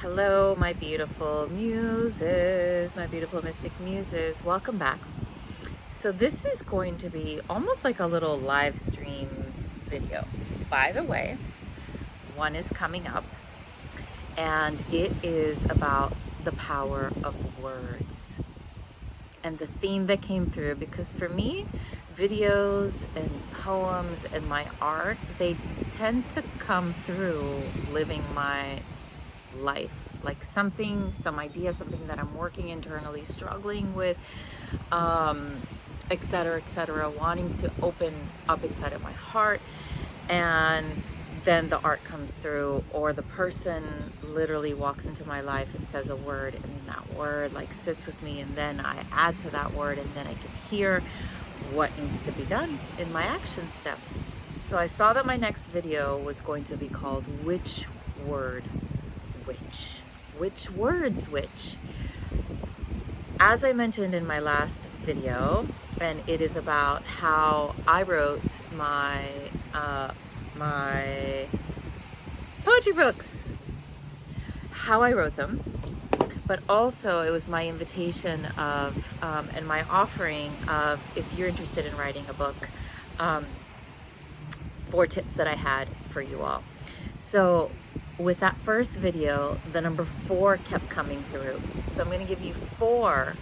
Hello, my beautiful muses, my beautiful mystic muses. Welcome back. So this is going to be almost like a little live stream video. By the way, one is coming up, and it is about the power of words and the theme that came through, because for me, videos and poems and my art, they tend to come through living my life, like some idea, something that I'm working internally, struggling with, etc., wanting to open up inside of my heart, and then the art comes through, or the person literally walks into my life and says a word, and then that word like sits with me, and then I add to that word, and then I can hear what needs to be done in my action steps. So I saw that my next video was going to be called Which Word Which words which? As I mentioned in my last video, and it is about how I wrote my poetry books, how I wrote them, but also it was my invitation of and my offering of, if you're interested in writing a book, 4 tips that I had for you all. So with that first video, the number 4 kept coming through. So I'm going to give you four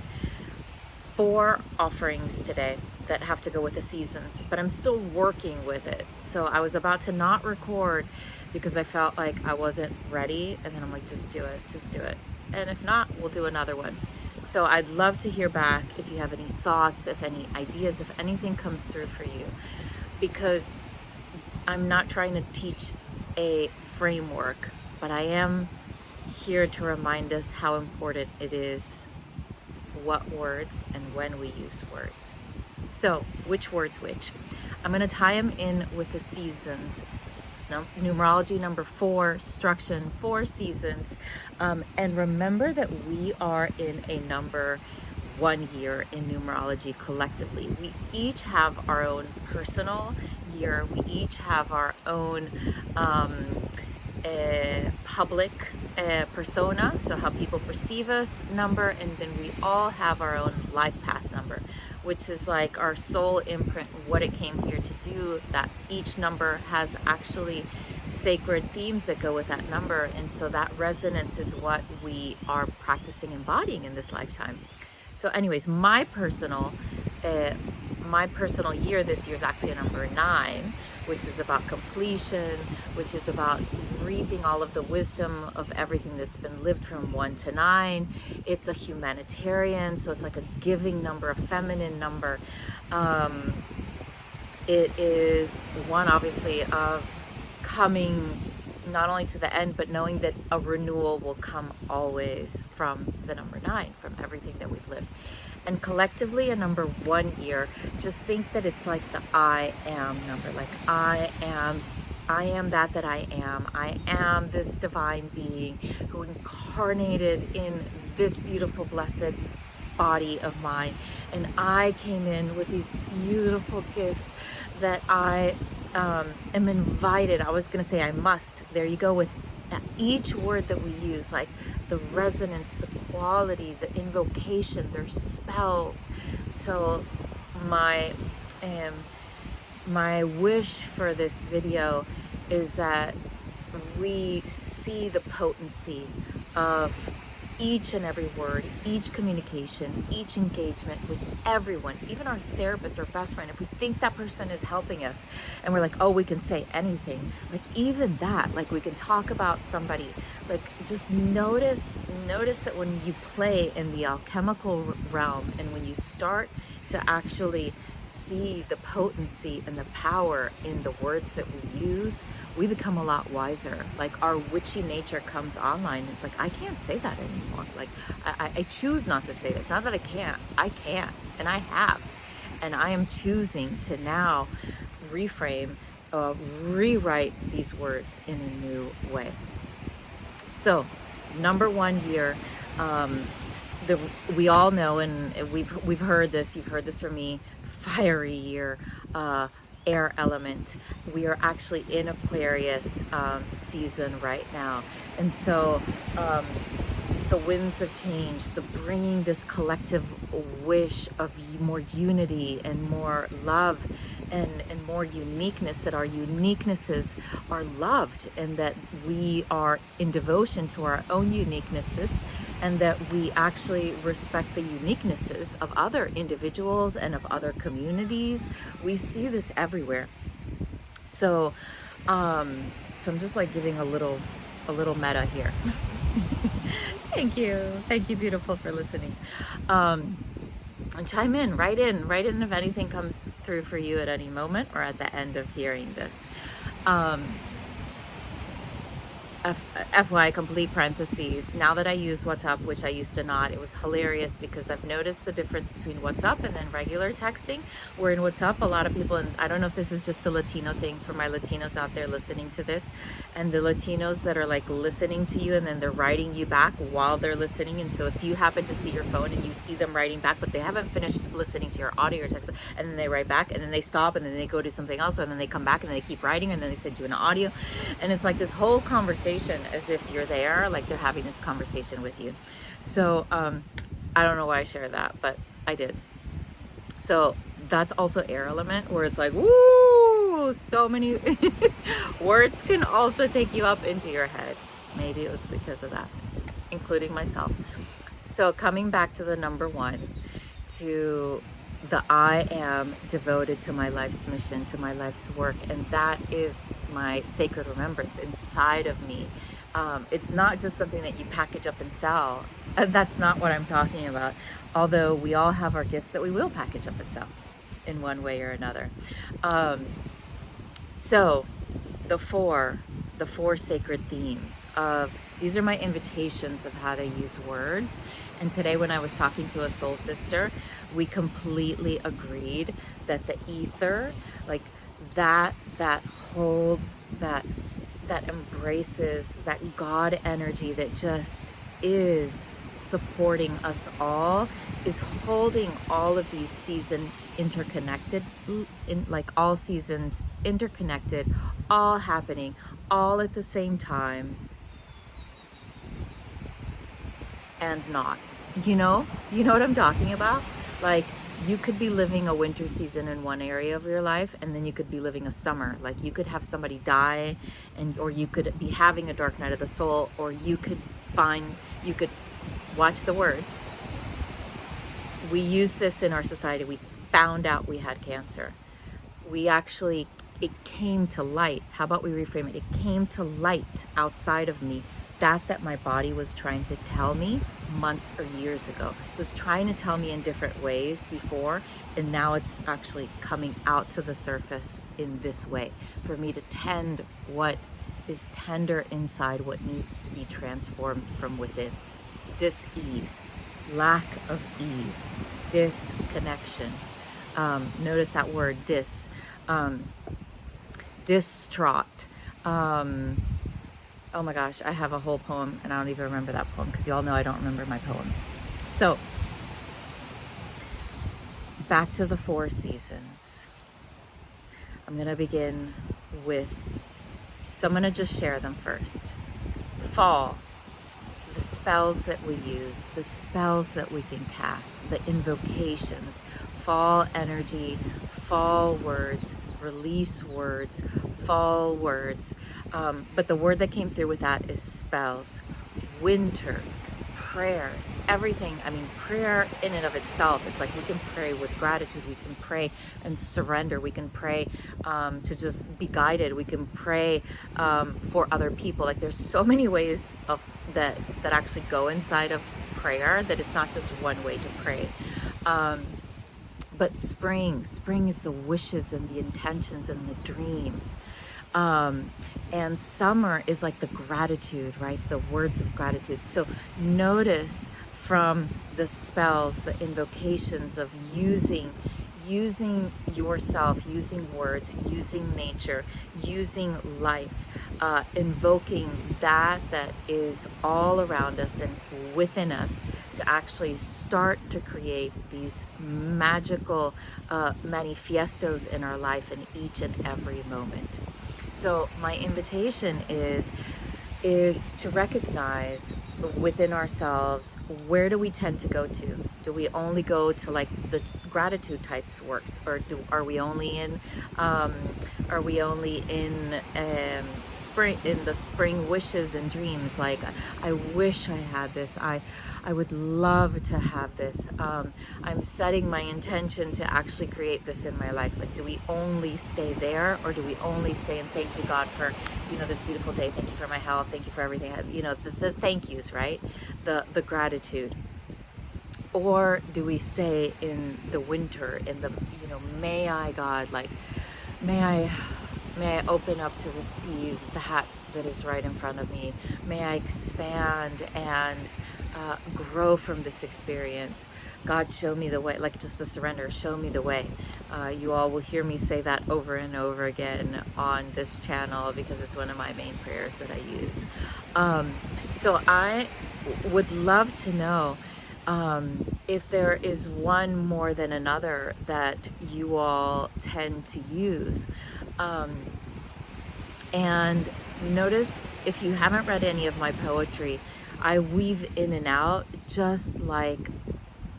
offerings today that have to go with the seasons, but I'm still working with it. So I was about to not record because I felt like I wasn't ready, and then I'm like, just do it. And if not, we'll do another one. So I'd love to hear back if you have any thoughts, if any ideas, if anything comes through for you, because I'm not trying to teach a framework, but I am here to remind us how important it is what words and when we use words. So which words which? I'm going to tie them in with the seasons. Numerology number 4, instruction 4 seasons, and remember that we are in a number 1 year in numerology collectively. We each have our own personal year. We each have our own public persona, so how people perceive us number, and then we all have our own life path number, which is like our soul imprint, what it came here to do. That each number has actually sacred themes that go with that number, and so that resonance is what we are practicing embodying in this lifetime. So anyways, my personal year this year is actually a number 9, which is about completion, which is about reaping all of the wisdom of everything that's been lived from 1 to 9. It's a humanitarian, so it's like a giving number, a feminine number. It is one, obviously, of coming not only to the end, but knowing that a renewal will come always from the number 9, from everything that we've lived. And collectively, a number 1 year, just think that it's like the I am number, like I am that I am. I am this divine being who incarnated in this beautiful, blessed body of mine. And I came in with these beautiful gifts that I am invited. I was going to say I must. There you go with each word that we use, like the resonance, the quality, the invocation, their spells. So my wish for this video is that we see the potency of each and every word, each communication, each engagement with everyone, even our therapist or best friend. If we think that person is helping us and we're like, oh, we can say anything, like even that, like we can talk about somebody, like just notice that when you play in the alchemical realm, and when you start to actually see the potency and the power in the words that we use, we become a lot wiser. Like our witchy nature comes online. It's like, I can't say that anymore. Like I choose not to say that. It's not that I can't, and I have. And I am choosing to now reframe, rewrite these words in a new way. So number 1 year, we all know, and we've heard this, you've heard this from me, fiery year, air element. We are actually in Aquarius season right now. And so the winds of change, the bringing this collective wish of more unity and more love and more uniqueness, that our uniquenesses are loved, and that we are in devotion to our own uniquenesses, and that we actually respect the uniquenesses of other individuals and of other communities. We see this everywhere. So I'm just like giving a little meta here. Thank you, beautiful, for listening. And chime in, write in if anything comes through for you at any moment or at the end of hearing this. FY, complete parentheses, now that I use WhatsApp, which I used to not, it was hilarious because I've noticed the difference between WhatsApp and then regular texting. Where in WhatsApp, a lot of people, and I don't know if this is just a Latino thing for my Latinos out there listening to this, and the Latinos that are like listening to you and then they're writing you back while they're listening. And so if you happen to see your phone and you see them writing back, but they haven't finished listening to your audio or text, and then they write back and then they stop and then they go do something else, and then they come back and then they keep writing and then they send you an audio. And it's like this whole conversation as if you're there, like they're having this conversation with you. So I don't know why I share that, but I did. So that's also air element, where it's like, woo, so many words can also take you up into your head. Maybe it was because of that, including myself. So coming back to the number one, to the I am devoted to my life's mission, to my life's work, and that is my sacred remembrance inside of me. It's not just something that you package up and sell. That's not what I'm talking about. Although we all have our gifts that we will package up and sell in one way or another. So the four sacred themes of, these are my invitations of how to use words. And today when I was talking to a soul sister, we completely agreed that the ether, like that holds, that embraces, that God energy that just is supporting us all, is holding all of these seasons interconnected, like all seasons interconnected, all happening, all at the same time, and not. You know what I'm talking about? Like, you could be living a winter season in one area of your life, and then you could be living a summer. Like, you could have somebody die, or you could be having a dark night of the soul, or you could watch the words. We use this in our society. We found out we had cancer. It came to light. How about we reframe it? It came to light outside of me, that my body was trying to tell me months or years ago. It was trying to tell me in different ways before, and now it's actually coming out to the surface in this way, for me to tend what is tender inside, what needs to be transformed from within. Dis-ease, lack of ease, disconnection. Notice that word, distraught. Oh my gosh, I have a whole poem and I don't even remember that poem, because you all know I don't remember my poems. So back to the four seasons. I'm going to begin with, so I'm going to just share them first. Fall, the spells that we use, the spells that we can cast, the invocations, fall energy, fall words, release words, fall words. But the word that came through with that is spells. Winter, prayers, everything. I mean, prayer in and of itself, it's like we can pray with gratitude, we can pray and surrender, we can pray to just be guided, we can pray for other people. Like, there's so many ways of that actually go inside of prayer, that it's not just one way to pray. But spring is the wishes and the intentions and the dreams. And summer is like the gratitude, right? The words of gratitude. So notice from the spells, the invocations of using using yourself, using words, using nature, using life, invoking that is all around us and within us to actually start to create these magical manifestos in our life in each and every moment. So my invitation is to recognize within ourselves, where do we tend to go to? Do we only go to like the gratitude types works, or are we only in spring, in the spring wishes and dreams, like I wish I had this, I would love to have this, I'm setting my intention to actually create this in my life? Like, do we only stay there, or do we only stay and thank you God for, you know, this beautiful day, thank you for my health, thank you for everything, you know, the thank yous, right? The gratitude. Or do we stay in the winter, in the, you know, may I, God, like, may I open up to receive that is right in front of me. May I expand and grow from this experience. God, show me the way, like just a surrender, show me the way. You all will hear me say that over and over again on this channel, because it's one of my main prayers that I use. So I would love to know if there is one more than another that you all tend to use. And notice, if you haven't read any of my poetry, I weave in and out just like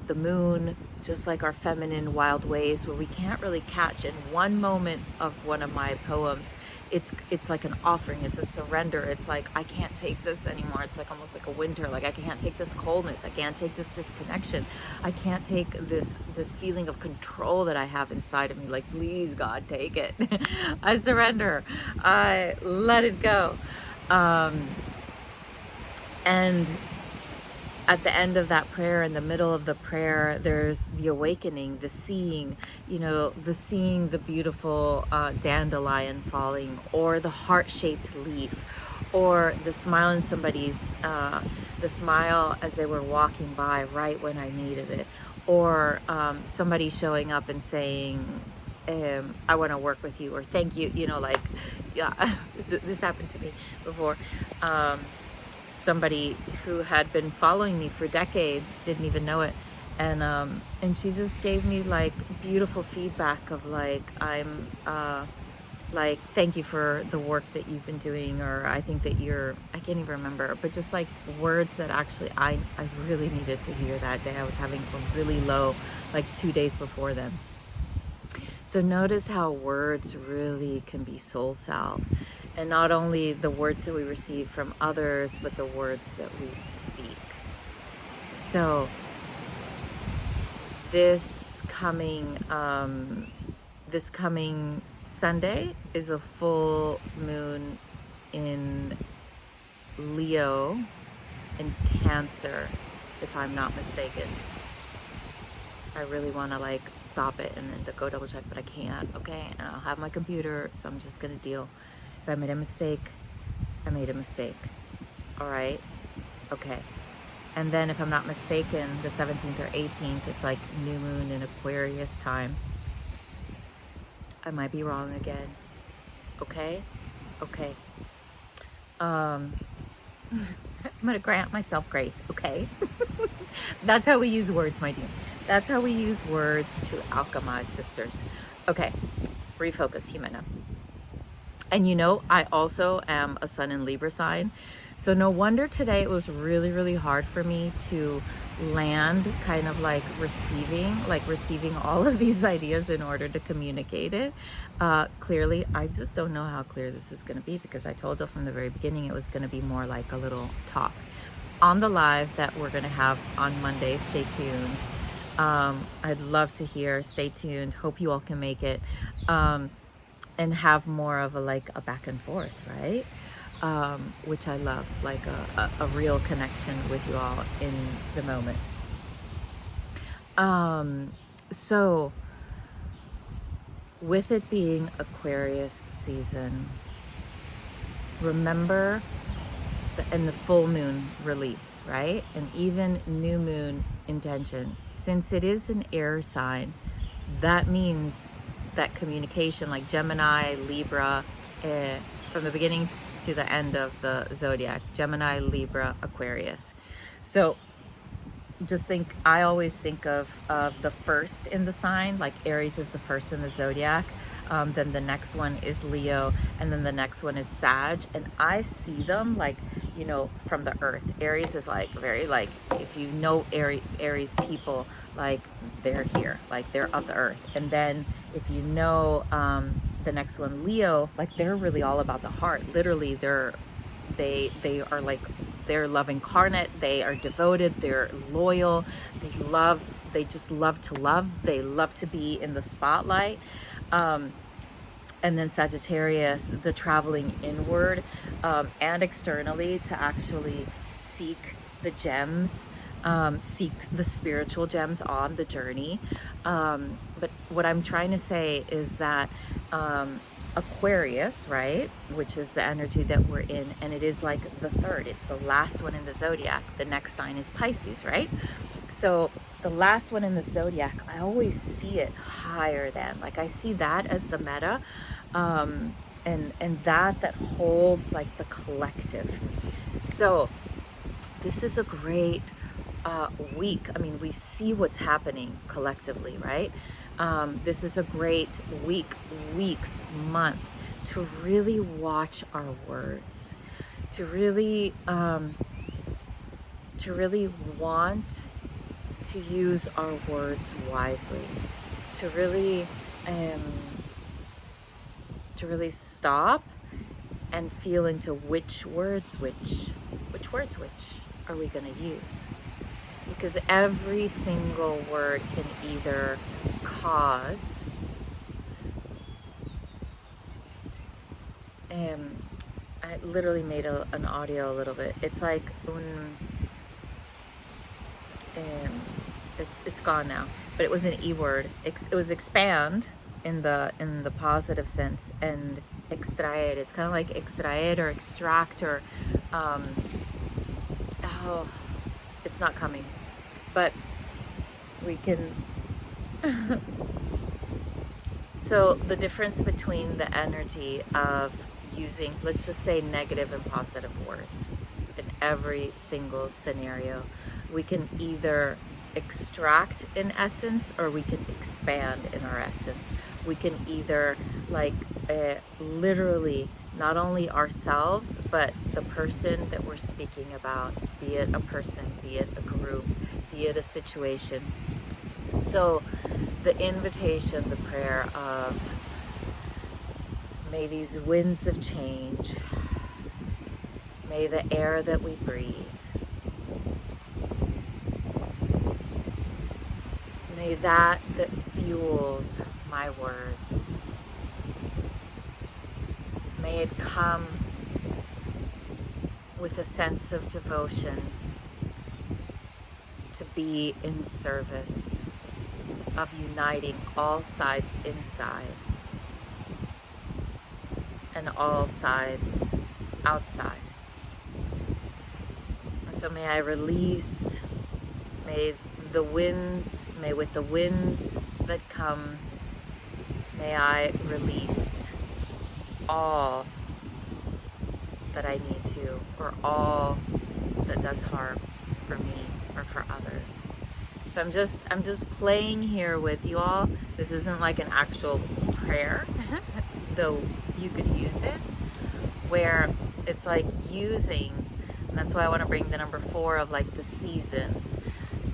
the moon, just like our feminine wild ways, where we can't really catch in one moment of one of my poems. It's like an offering, it's a surrender. It's like, I can't take this anymore. It's like almost like a winter, like I can't take this coldness, I can't take this disconnection, I can't take this feeling of control that I have inside of me. Like, please God, take it. I surrender, I let it go. And at the end of that prayer, in the middle of the prayer, there's the awakening, the seeing, you know, the seeing the beautiful dandelion falling, or the heart-shaped leaf, or the smile in somebody's, the smile as they were walking by right when I needed it, or somebody showing up and saying, I want to work with you, or thank you, you know, like, yeah, this happened to me before. Somebody who had been following me for decades, didn't even know it, and she just gave me like beautiful feedback of like, I'm like, thank you for the work that you've been doing, or I think that you're, I can't even remember, but just like words that actually I really needed to hear that day. I was having a really low, like 2 days before then. So notice how words really can be soul salve. And not only the words that we receive from others, but the words that we speak. So this coming Sunday is a full moon in Leo and Cancer, if I'm not mistaken. I really want to like stop it and then to go double check, but I can't. Okay, and I'll have my computer, so I'm just gonna deal. If I made a mistake, I made a mistake. All right? Okay. And then if I'm not mistaken, the 17th or 18th, it's like new moon in Aquarius time. I might be wrong again. Okay? Okay. I'm gonna grant myself grace, okay? That's how we use words, my dear. That's how we use words to alchemize, sisters. Okay, refocus, Jimena. And you know, I also am a Sun in Libra sign. So no wonder today it was really, really hard for me to land kind of like receiving all of these ideas in order to communicate it clearly. I just don't know how clear this is going to be, because I told you from the very beginning it was going to be more like a little talk. On the live that we're going to have on Monday, stay tuned. I'd love to hear, stay tuned. Hope you all can make it. And have more of a like a back and forth, right? Which I love, like a real connection with you all in the moment. So with it being Aquarius season, remember the full moon release, right? And even new moon intention, since it is an air sign, that means that communication, like Gemini, Libra, from the beginning to the end of the zodiac, Gemini, Libra, Aquarius. So just think, I always think of the first in the sign, like Aries is the first in the zodiac, then the next one is Leo, and then the next one is Sag, and I see them like, you know, from the earth. Aries is like very, like, if you know Aries people, like they're here, like they're of the earth. And then if you know the next one, Leo, like they're really all about the heart. Literally, they are like, they're love incarnate, they are devoted, they're loyal, they just love to love, they love to be in the spotlight. And then Sagittarius, the traveling inward and externally to actually seek the gems, seek the spiritual gems on the journey. But what I'm trying to say is that Aquarius, right, which is the energy that we're in, and it is like the third, it's the last one in the zodiac. The next sign is Pisces, right? So the last one in the zodiac, I always see it higher than, like I see that as the meta, and that holds like the collective. So this is a great week. I mean, we see what's happening collectively, right? This is a great weeks, month to really watch our words, to really want to use our words wisely, to really stop and feel into which words are we going to use. Because every single word can either cause I literally made an audio a little bit. It's like it's gone now, but it was an E word. It was expand in the positive sense, and extraer. It's kind of like extraer or extract, or it's not coming, but we can. So the difference between the energy of using, let's just say, negative and positive words in every single scenario, we can either extract in essence, or we can expand in our essence. We can either literally not only ourselves, but the person that we're speaking about, be it a person, be it a group, be it a situation. So the invitation, the prayer of, may these winds of change, may the air that we breathe, may that fuels my words, may it come with a sense of devotion to be in service of uniting all sides inside and all sides outside. So may I release, may with the winds that come, may I release all that I need to, or all that does harm for me or for others. So I'm just playing here with you all. This isn't like an actual prayer, though you could use it, where it's like using, and that's why I want to bring the number 4 of like the seasons,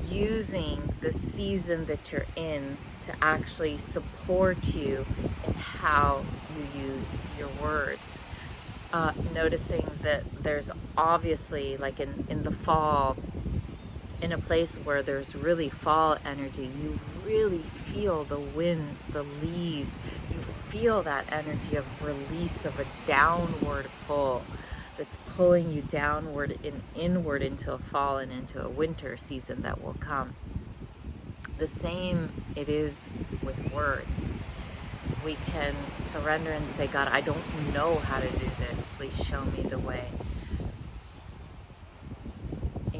using the season that you're in to actually support you in how you use your words. Noticing that there's obviously, like in the fall, in a place where there's really fall energy, you really feel the winds, the leaves, you feel that energy of release, of a downward pull that's pulling you downward and inward into a fall and into a winter season that will come. The same it is with words. We can surrender and say, God, I don't know how to do this. Please show me the way.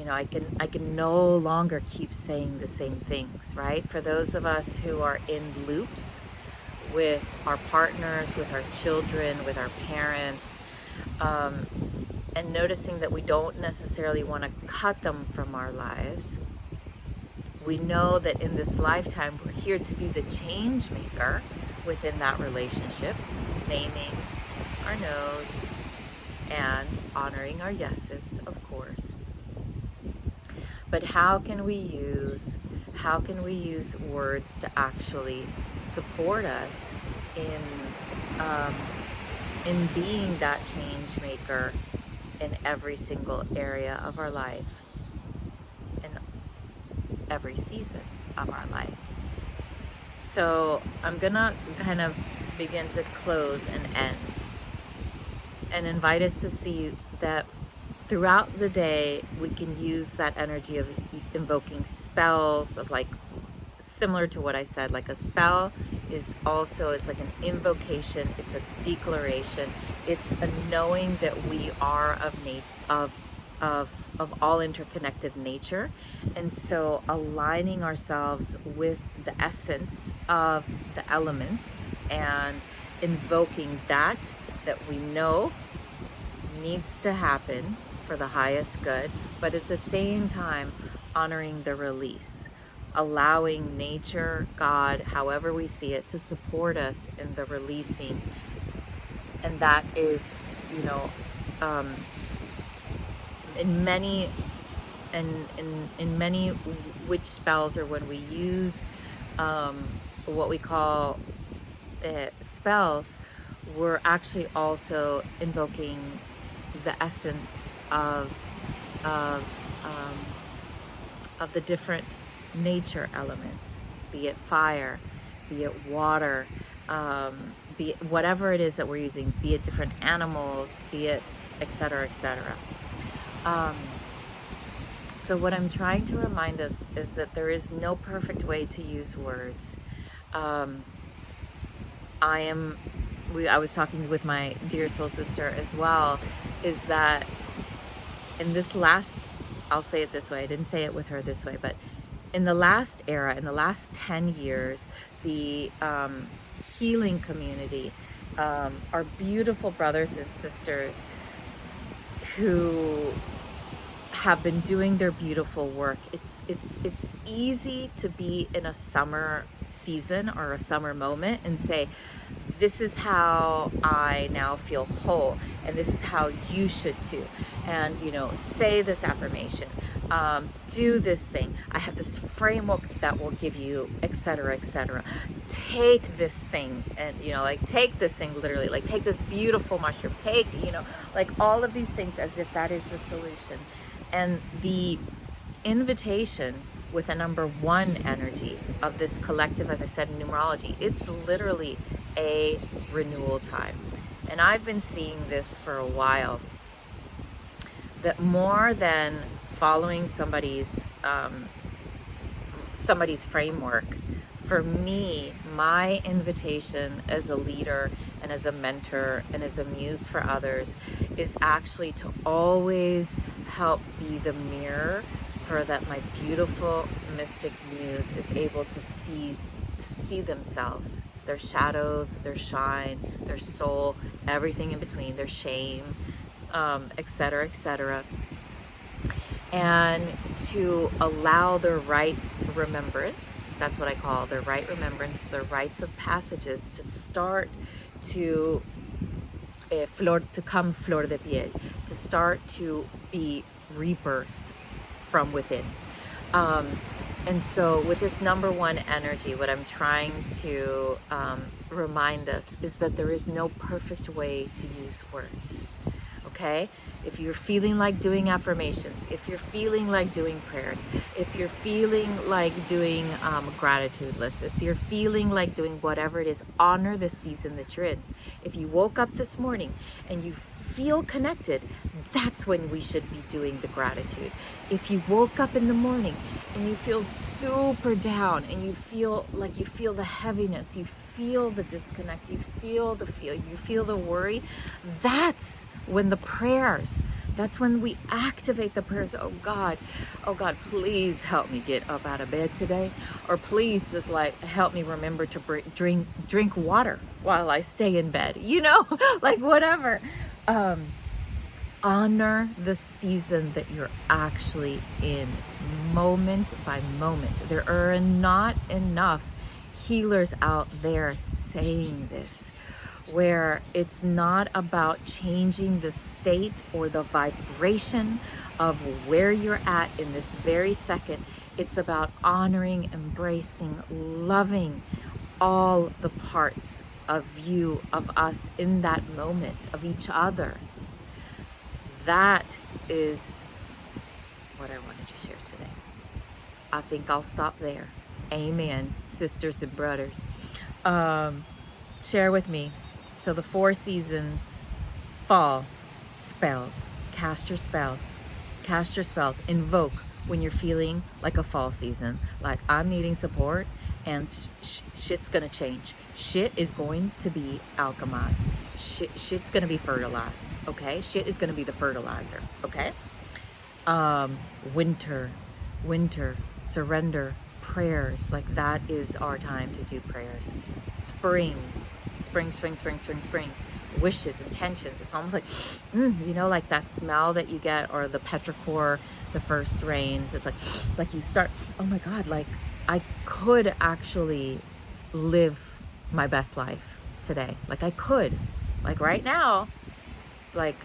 I can no longer keep saying the same things, right? For those of us who are in loops with our partners, with our children, with our parents, and noticing that we don't necessarily want to cut them from our lives. We know that in this lifetime, we're here to be the change maker within that relationship, naming our no's and honoring our yeses, of course. But how can we use words to actually support us in being that change maker in every single area of our life, in every season of our life? So I'm gonna kind of begin to close and end and invite us to see that throughout the day we can use that energy of invoking spells, of like, similar to what I said, like a spell is also, it's like an invocation, it's a declaration, it's a knowing that we are of all interconnected nature. And so aligning ourselves with the essence of the elements and invoking that we know needs to happen for the highest good, but at the same time honoring the release, allowing nature, God, however we see it, to support us in the releasing. And that is, in many witch spells, or when we use what we call spells, we're actually also invoking the essence of the different nature elements, be it fire, be it water, be it whatever it is that we're using, be it different animals, be it etc., etc. So what I'm trying to remind us is that there is no perfect way to use words. I was talking with my dear soul sister as well, is that in this last, I'll say it this way, I didn't say it with her this way, but in the last era, in the last 10 years, the healing community, our beautiful brothers and sisters who have been doing their beautiful work. It's easy to be in a summer season or a summer moment and say, this is how I now feel whole, and this is how you should too. And say this affirmation, do this thing. I have this framework that will give you, etc., etc. Take this thing, and take this thing literally, like take this beautiful mushroom, take like all of these things as if that is the solution. And the invitation with a number 1 energy of this collective, as I said in numerology, it's literally a renewal time. And I've been seeing this for a while, that more than following somebody's framework, for me, my invitation as a leader and as a mentor and as a muse for others is actually to always help be the mirror for that my beautiful mystic muse is able to see themselves, their shadows, their shine, their soul, everything in between, their shame, etc., etc., and to allow the right remembrance, that's what I call the right remembrance, the rites of passages, to start to come flor de piel, to start to be rebirthed from within. And so with this number 1 energy, what I'm trying to remind us is that there is no perfect way to use words. Okay? If you're feeling like doing affirmations, if you're feeling like doing prayers, if you're feeling like doing gratitude lists, if you're feeling like doing whatever it is, honor the season that you're in. If you woke up this morning and you feel connected, that's when we should be doing the gratitude. If you woke up in the morning and you feel super down and you feel the heaviness, you feel the disconnect, you feel the worry, that's when the prayers That's when we activate the prayers. Oh God, please help me get up out of bed today. Or please just like help me remember to drink water while I stay in bed. You know, like whatever. Honor the season that you're actually in, moment by moment. There are not enough healers out there saying this, where it's not about changing the state or the vibration of where you're at in this very second. It's about honoring, embracing, loving all the parts of you, of us in that moment, of each other. That is what I wanted to share today. I think I'll stop there. Amen, sisters and brothers. Share with me. So the 4 seasons: fall, spells, cast your spells, invoke when you're feeling like a fall season, like I'm needing support and shit's gonna change. Shit is going to be alchemized. Shit's gonna be fertilized, okay? Shit is gonna be the fertilizer, okay? Winter, surrender, prayers, like that is our time to do prayers. Spring, wishes, intentions. It's almost like, you know, like that smell that you get, or the petrichor, the first rains. It's like you start, oh my God, like I could actually live my best life today. Like I could, like right now, like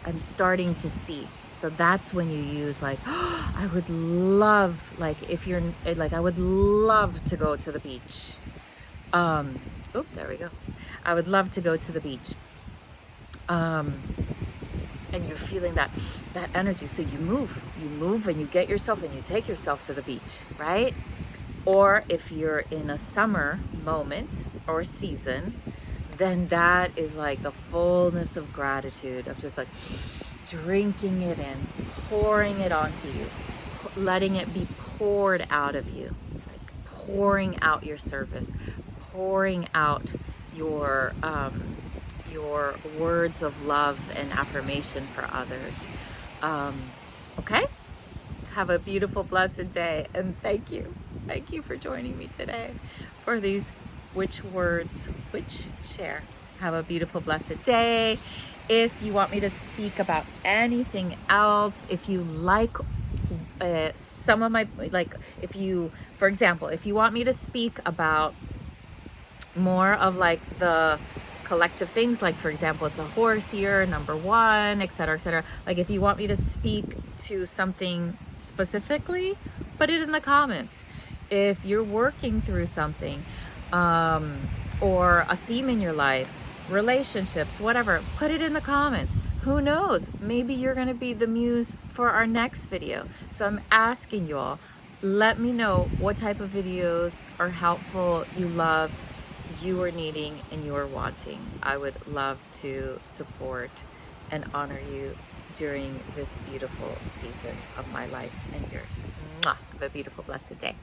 I'm starting to see. So that's when you use like, I would love, like if you're like, I would love to go to the beach. There we go. I would love to go to the beach. And you're feeling that energy. So you move and you get yourself and you take yourself to the beach, right? Or if you're in a summer moment or season, then that is like the fullness of gratitude, of just like drinking it in, pouring it onto you, letting it be poured out of you, like pouring out your service, pouring out your words of love and affirmation for others. Okay? Have a beautiful, blessed day, and thank you for joining me today for these which words which share. Have a beautiful, blessed day. If you want me to speak about anything else, if you like some of my, like if you, for example, if you want me to speak about more of like the collective things, like for example, it's a horse year, number 1, etc. Like if you want me to speak to something specifically, put it in the comments. If you're working through something, or a theme in your life, relationships, whatever, put it in the comments. Who knows? Maybe you're going to be the muse for our next video. So I'm asking you all, let me know what type of videos are helpful, you love, you are needing, and you are wanting. I would love to support and honor you during this beautiful season of my life and yours. Mwah! Have a beautiful, blessed day.